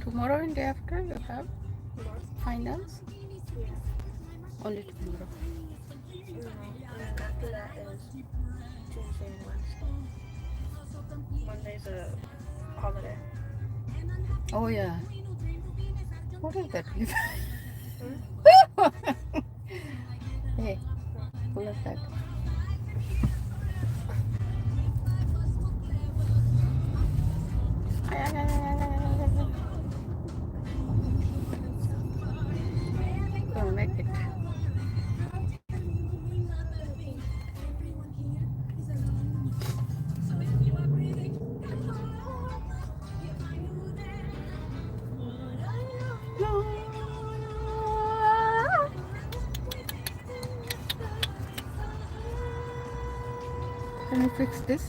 Tomorrow and day after you have finals? Yeah. Only tomorrow. No, and then after that is Tuesday and Wednesday. Monday's a holiday. Oh yeah. What is that? Hmm? Hey, What? who is that? Gonna make it. Can you fix this?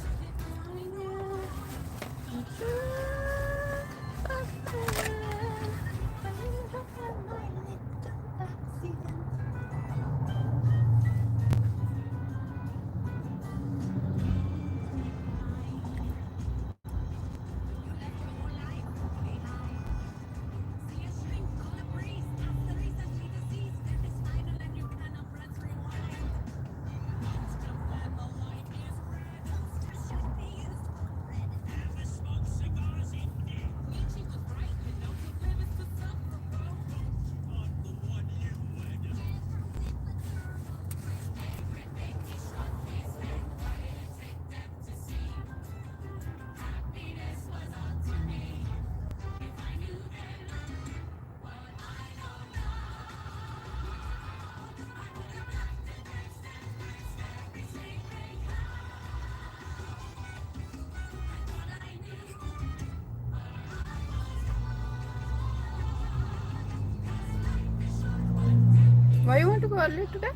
Why you want to go early today?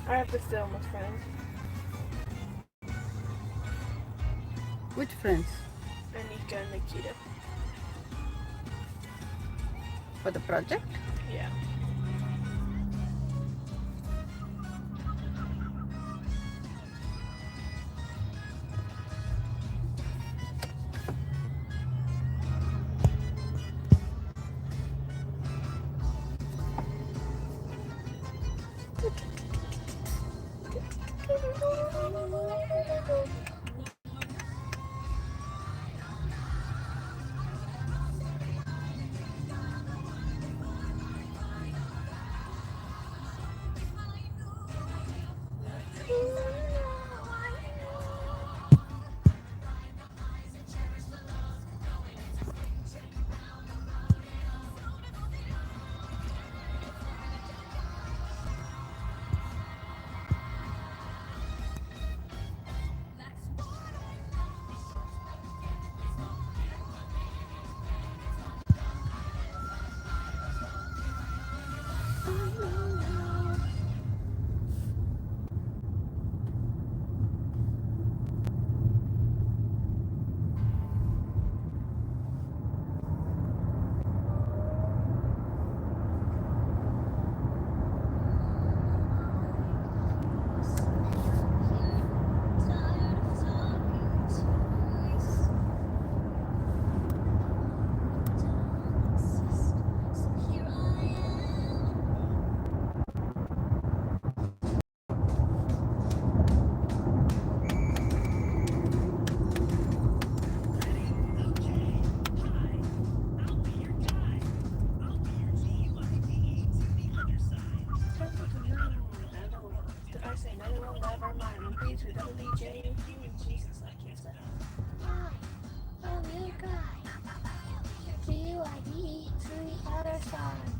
I have to film with friends. Which friends? Anika and Nikita. For the project? Yeah.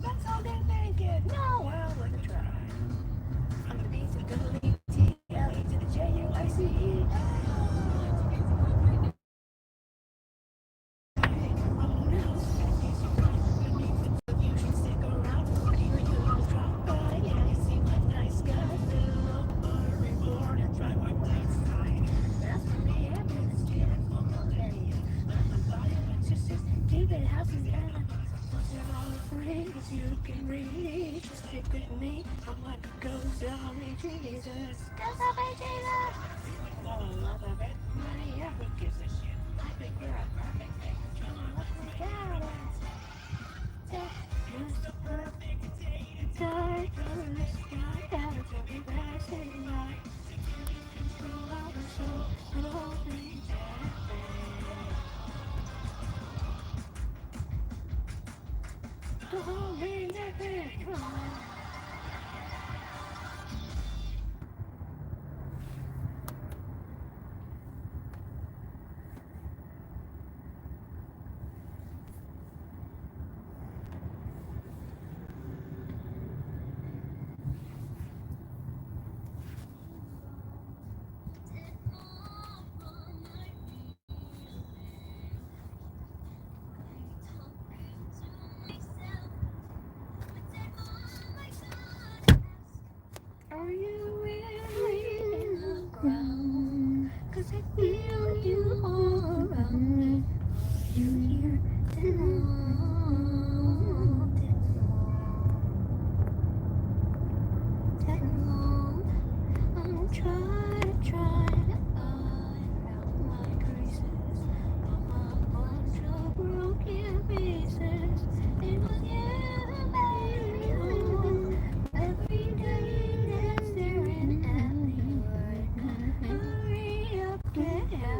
That's all they're naked. No, well, let it try. I'm the B to the double E T L E to the J U I C E. You should stick around. You don't drop by. Yeah, you seem like nice guys. Reborn and try my white side. That's for me. I'm in this kid. My body, it's just keep it houses and rings you can reach. Stick with me. I'm like a ghost of me, Jesus. Ghost of me, Jesus. Oh, love of it. Money ever gives a shit. I think we're a perfect thing. What's the doubt? Just a perfect day to die. From the sky, out of every passing light. Through all the soul and all things that the whole thing that they come on. Are you really in the ground? 'Cause I feel you all around me. You here that long. I'm trying to iron out my creases. I'm a bunch of broken pieces. It was you, baby, who every day that's staring at me like hurry up, get out.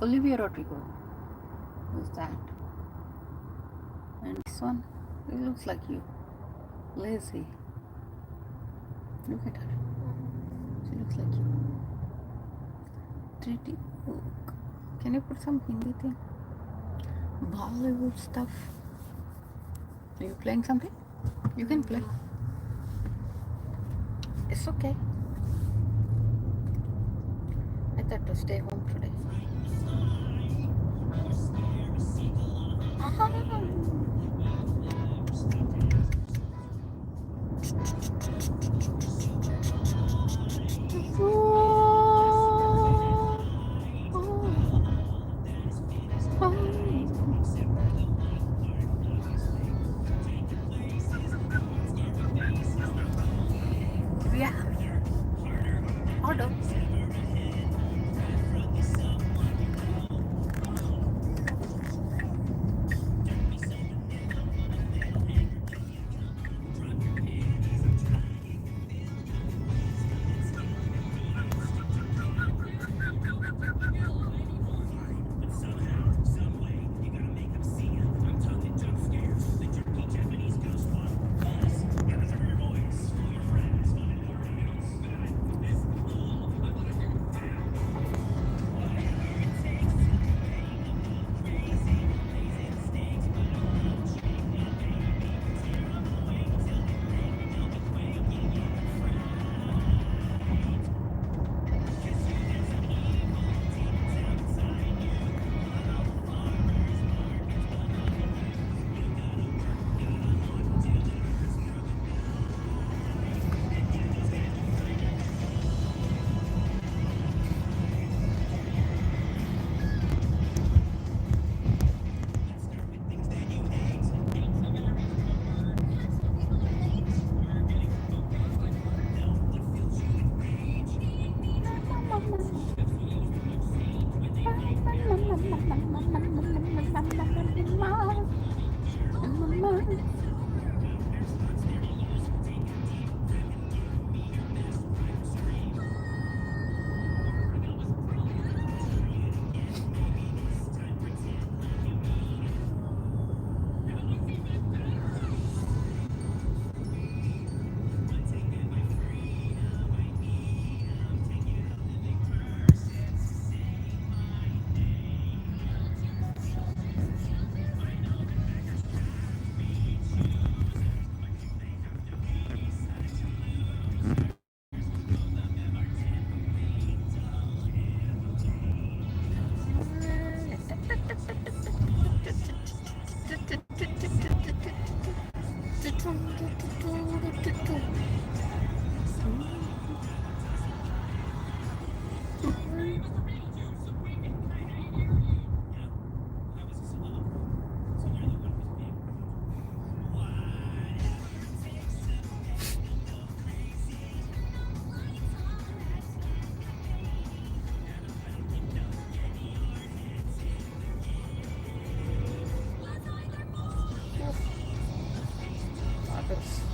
Olivia Rodrigo. Who's that? And this one, it looks like you. Lazy. Look at her. She looks like you. Pretty. Oh. Can you put some Hindi thing? Bollywood stuff. Are you playing something? You can play. It's okay. I thought to stay home today. Yeah. Order. Others.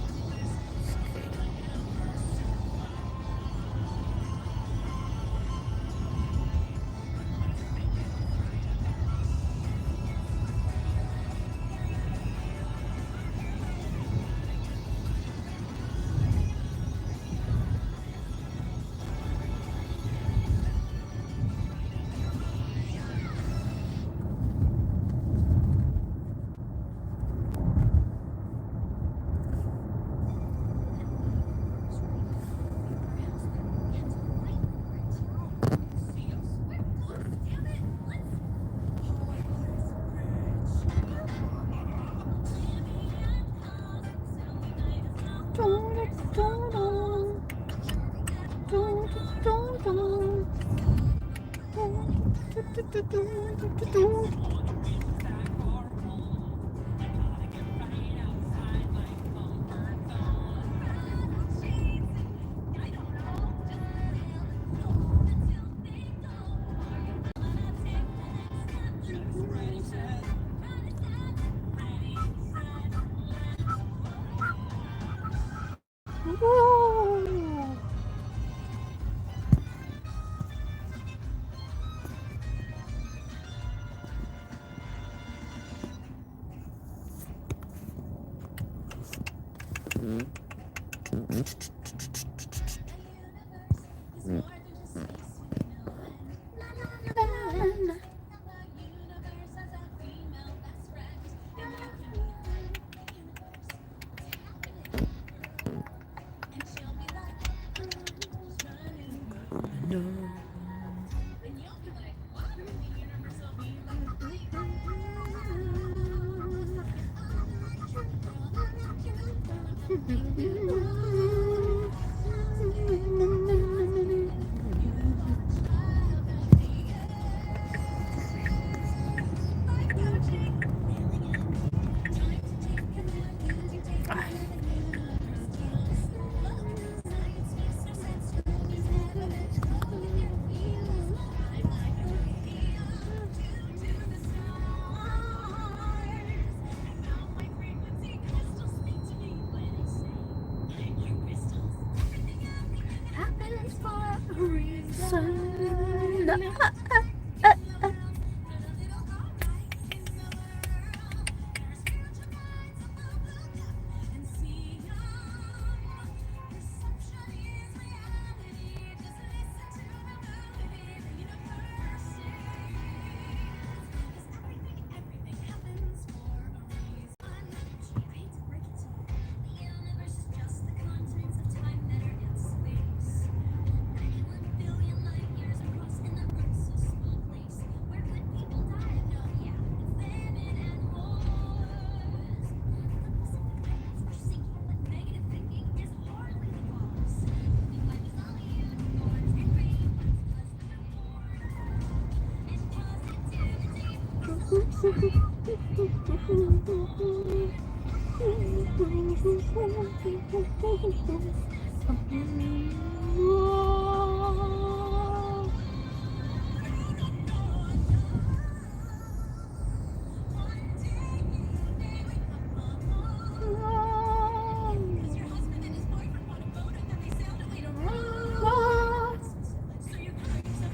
Happens for a reason.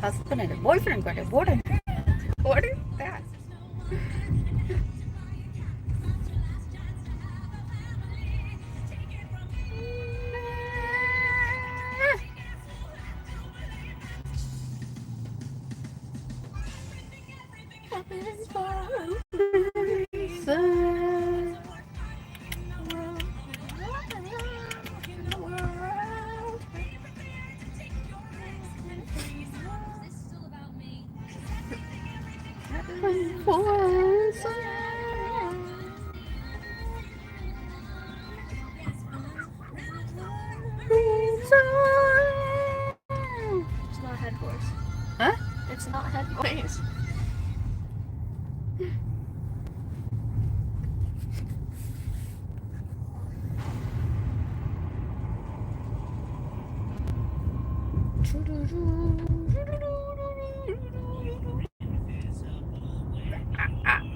Husband and a boyfriend got a board. What is that? It's not head voice. Huh? It's not head voice.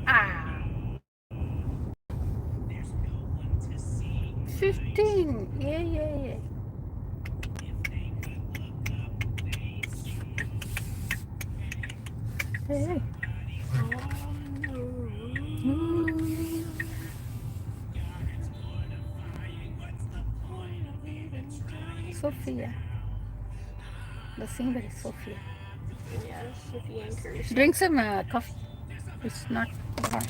Ah. 15. Yeah. Hey. Sophia. The singer is Sophia. Yes, if he anchors. Drink some coffee. It's not hot.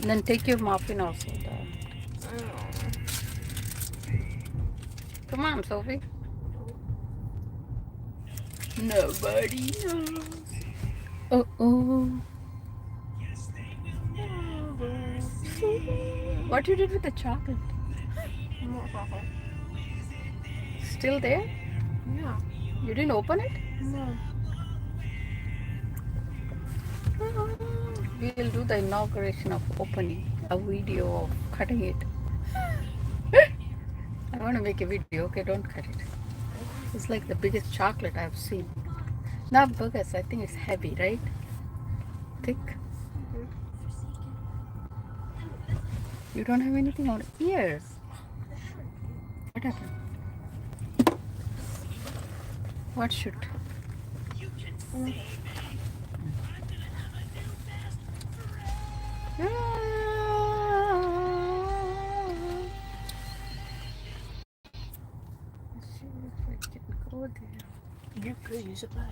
And then take your muffin also. Come on, Sophie. Nobody knows. Oh. What you did with the chocolate? Still there? Yeah. You didn't open it? No. We'll do the inauguration of opening a video of cutting it. I want to make a video. Okay, don't cut it. It's like the biggest chocolate I've seen. Not burgers. I think it's heavy, right? Thick. You don't have anything on ears. What happened? What should? could use a buddy.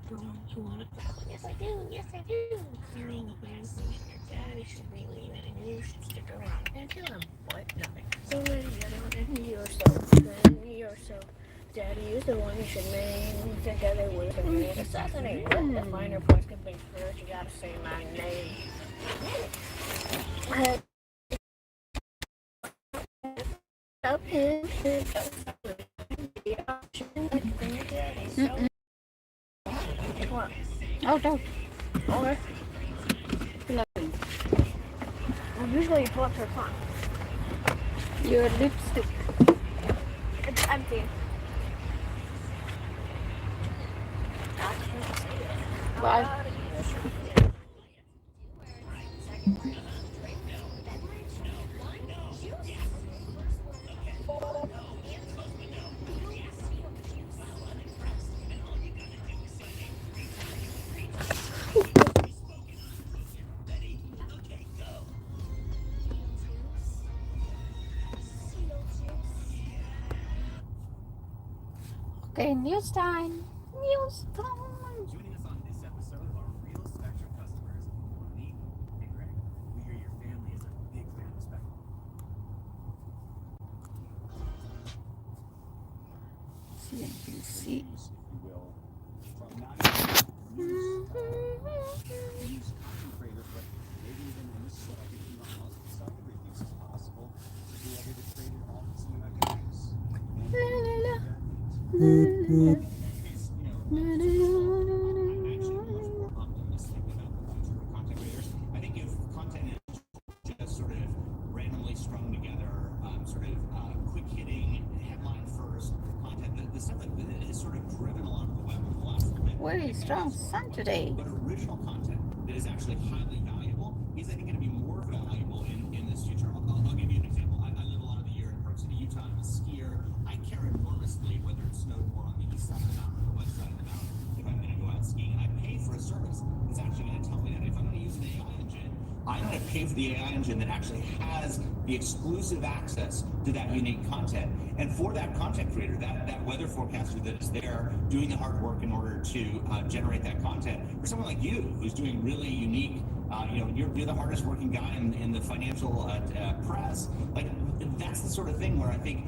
Don't you want it? Yes, I do. Yes, I do. Feeling the man singing your daddy should be leaving and you should stick around and kill him. What? Nothing. So then yourself. Daddy is the one you should name. Together with me. Assassinate. What? The finer points can be first. You gotta say my name. Up him. The option. Daddy. So. What? Out, out. Okay. Lovely. Usually you pull up her tongue. Your lipstick. It's empty. Bye. Okay, news time. News time. Joining us on this episode are real Spectrum customers, Monique and Greg. We hear your family is a big fan of Spectrum. CNBC. If you will, from not news content creators, but maybe even, and this is what I think Elon Musk to some degree thinks is possible, to do every the traded office in United States. I think if content is just sort of randomly strung together, quick hitting, headline first content, the stuff that is sort of driven along the web over the last little bit. Very strong sun today. But original content that is actually highly valuable is, I think, going to be more valuable in this future. I'll give you an example. I live a lot of the year in Park City, Utah. I'm a skier. I care enormously whether it snowed more on the east side of the mountain or the west side of the mountain if I'm going to go out skiing. I pay for a service that's actually going to tell me that. If I'm going to use an AI engine, I'm going to pay for the AI engine that actually has the exclusive access to that unique content. And for that content creator, that weather forecaster that is there doing the hard work in order to generate that content, for someone like you who's doing really unique, you're the hardest working guy in the financial press. Like, that's the sort of thing where I think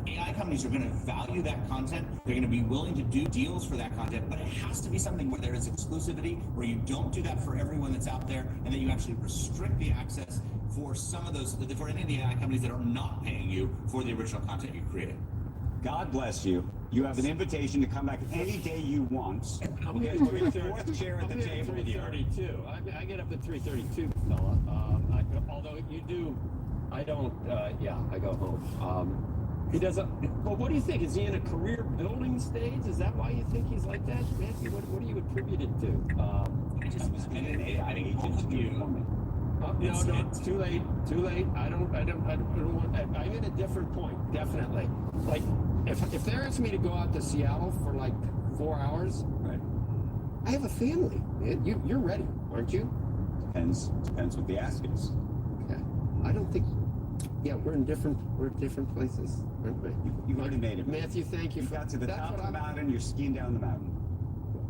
AI companies are going to value that content. They're going to be willing to do deals for that content, but it has to be something where there is exclusivity, where you don't do that for everyone that's out there, and that you actually restrict the access for some of those, for any of the AI companies that are not paying you for the original content you created. God bless you. You have an invitation to come back any day you want. I'm Okay, here we're at the fourth chair at the table with you. 3:32. I get up at 3:32, fella. Although you do, I don't. I go home. He doesn't. Well, what do you think? Is he in a career building stage? Is that why you think he's like that, Matthew? What do you attribute it to? And an AI agent to be a woman. No, too late. I don't want. I'm in a different point, definitely. Like, if they asked me to go out to Seattle for like 4 hours, Right. I have a family. You're ready, aren't you? Depends what the ask is. Okay. I don't think. Yeah, we're different places, aren't we? You've already made it. Matthew, thank you. You got to the top of the mountain, you're skiing down the mountain.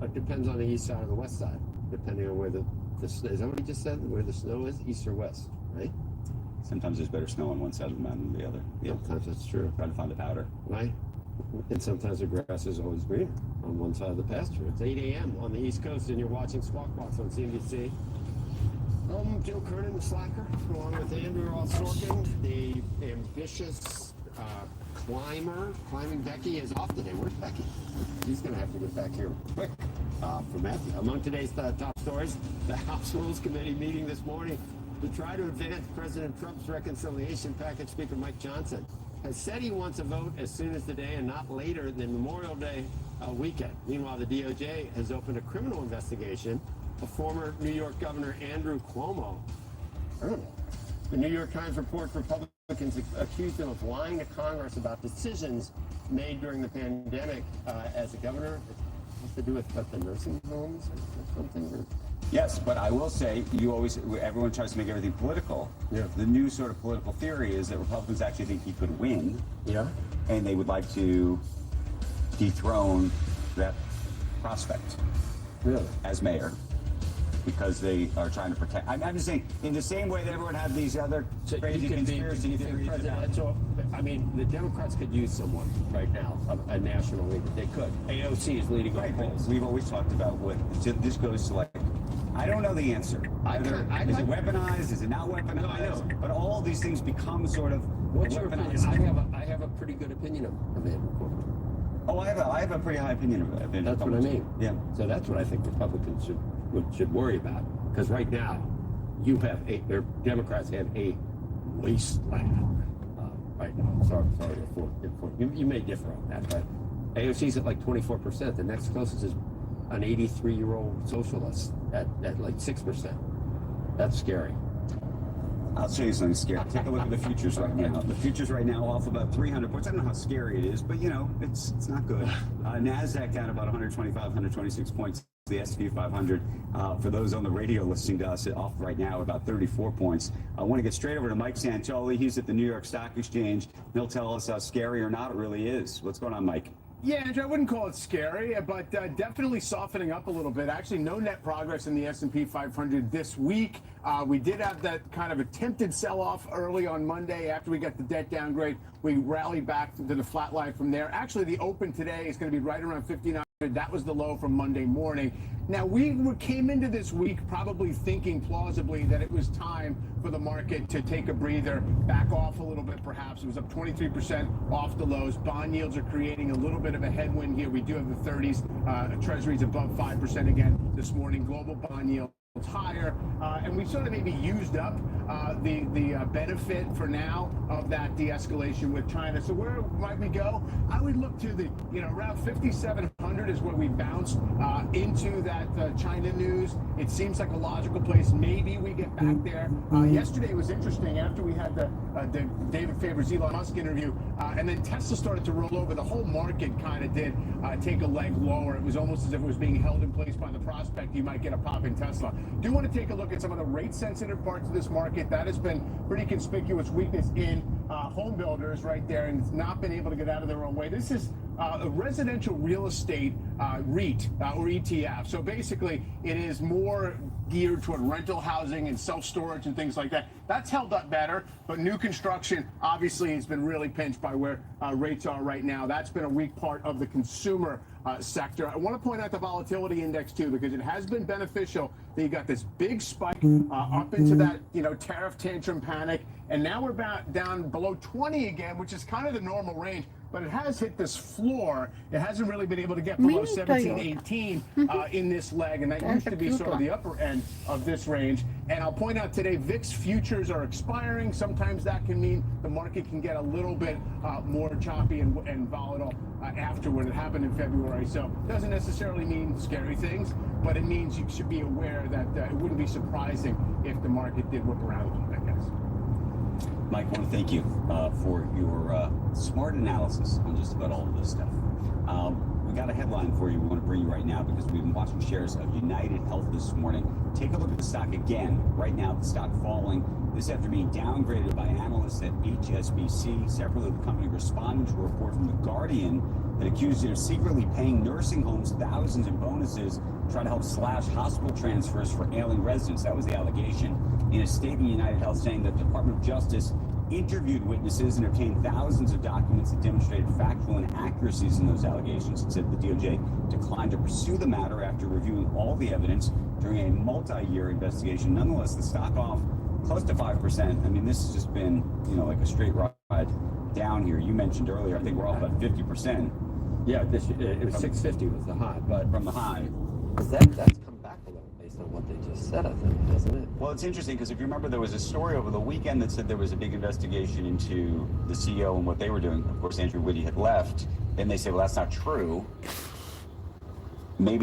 It depends on the east side or the west side, depending on where the snow, is that what he just said? Where the snow is, east or west, right? Sometimes there's better snow on one side of the mountain than the other. Yeah. Sometimes that's true, Try to find the powder. right? And sometimes the grass is always greener on one side of the pasture. It's 8 a.m. on the East Coast, and you're watching Squawk Box on CNBC. Joe Kernan, the slacker, along with Andrew Sorkin, the ambitious climbing. Becky is off today. Where's Becky? She's going to have to get back here quick for Matthew. Among today's top stories, the House Rules Committee meeting this morning to try to advance President Trump's reconciliation package. Speaker Mike Johnson has said he wants a vote as soon as today and not later than Memorial Day weekend. Meanwhile, the DOJ has opened a criminal investigation of former New York Governor Andrew Cuomo. The New York Times reports Republicans accused him of lying to Congress about decisions made during the pandemic as a governor. It has to do with the nursing homes or something? Or? Yes, but I will say, everyone tries to make everything political. Yeah. The new sort of political theory is that Republicans actually think he could win. Yeah. And they would like to dethrone that prospect Really? as mayor because they are trying to protect. I'm just saying, in the same way that everyone had these other So crazy you could be, conspiracy you think theories about. presidential? I mean, the Democrats could use someone right now, a national leader. They could. AOC is leading Right, on but polls. we've always talked about what this goes to, like, I don't know the answer. Is it weaponized? Is it not weaponized? No, I know. But all these things become sort of What's your opinion? weaponized. I have a pretty good opinion of Andrew Cuomo. Oh, I have a pretty high opinion of it. That's what I mean. Yeah. So that's what I think Republicans should worry about. Because right now, Democrats have a wasteland right now. Sorry you may differ on that, but AOC's at like 24%. The next closest is an 83-year-old socialist at like 6%. That's scary. I'll show you something scary. Take a look at the futures right now. The futures right now off about 300 points. I don't know how scary it is, but you know, it's not good. NASDAQ down about 125, 126 points. The S&P 500, for those on the radio listening to us, off right now about 34 points. I want to get straight over to Mike Santoli. He's at the New York Stock Exchange. He'll tell us how scary or not it really is. What's going on, Mike? Yeah, Andrew, I wouldn't call it scary, but definitely softening up a little bit. Actually, no net progress in the S&P 500 this week. We did have that kind of attempted sell-off early on Monday after we got the debt downgrade. We rallied back to the flat line from there. Actually, the open today is going to be right around 59. That was the low from Monday morning. Now, we came into this week probably thinking plausibly that it was time for the market to take a breather, back off a little bit perhaps. It was up 23% off the lows. Bond yields are creating a little bit of a headwind here. We do have the 30s, Treasuries above 5% again this morning. Global bond yield higher, and we sort of maybe used up the benefit for now of that de-escalation with China. So where might we go? I would look to the, around 5,700 is where we bounced into that China news. It seems like a logical place. Maybe we get back there. Yesterday was interesting after we had the David Faber's Elon Musk interview, and then Tesla started to roll over. The whole market kind of did take a leg lower. It was almost as if it was being held in place by the prospect you might get a pop in Tesla. Do want to take a look at some of the rate-sensitive parts of this market. That has been pretty conspicuous weakness in home builders right there, and it's not been able to get out of their own way. This is a residential real estate REIT or ETF. So basically, it is more geared toward rental housing and self-storage and things like that. That's held up better, but new construction obviously has been really pinched by where rates are right now. That's been a weak part of the consumer sector. I want to point out the volatility index too, because it has been beneficial that you got this big spike up into that tariff tantrum panic, and now we're down below 20 again, which is kind of the normal range. But it has hit this floor. It hasn't really been able to get below 17, 18 in this leg, and that used to be sort of the upper end of this range. And I'll point out today, VIX futures are expiring. Sometimes that can mean the market can get a little bit more choppy and volatile afterward. It happened in February, so it doesn't necessarily mean scary things, but it means you should be aware that it wouldn't be surprising if the market did whip around a little bit, guys. Mike, I want to thank you for your smart analysis on just about all of this stuff. We got a headline for you we want to bring you right now because we've been watching shares of United Health this morning. Take a look at the stock again. Right now, the stock falling. This after being downgraded by analysts at HSBC. Separately, the company responding to a report from The Guardian that accused it of secretly paying nursing homes thousands in bonuses, trying to help slash hospital transfers for ailing residents. That was the allegation. In a statement, United Health saying that the Department of Justice interviewed witnesses and obtained thousands of documents that demonstrated factual inaccuracies in those allegations. It said the DOJ declined to pursue the matter after reviewing all the evidence during a multi-year investigation. Nonetheless, the stock off close to 5%. I mean, this has just been, like a straight ride down here. You mentioned earlier, I think we're off about 50%. Yeah, it was 650 was the high, but from the high. That's come back a little based on what they just said, I think, hasn't it? Well, it's interesting because if you remember, there was a story over the weekend that said there was a big investigation into the CEO and what they were doing. Of course, Andrew Whitty had left. Then they say, well, that's not true. Maybe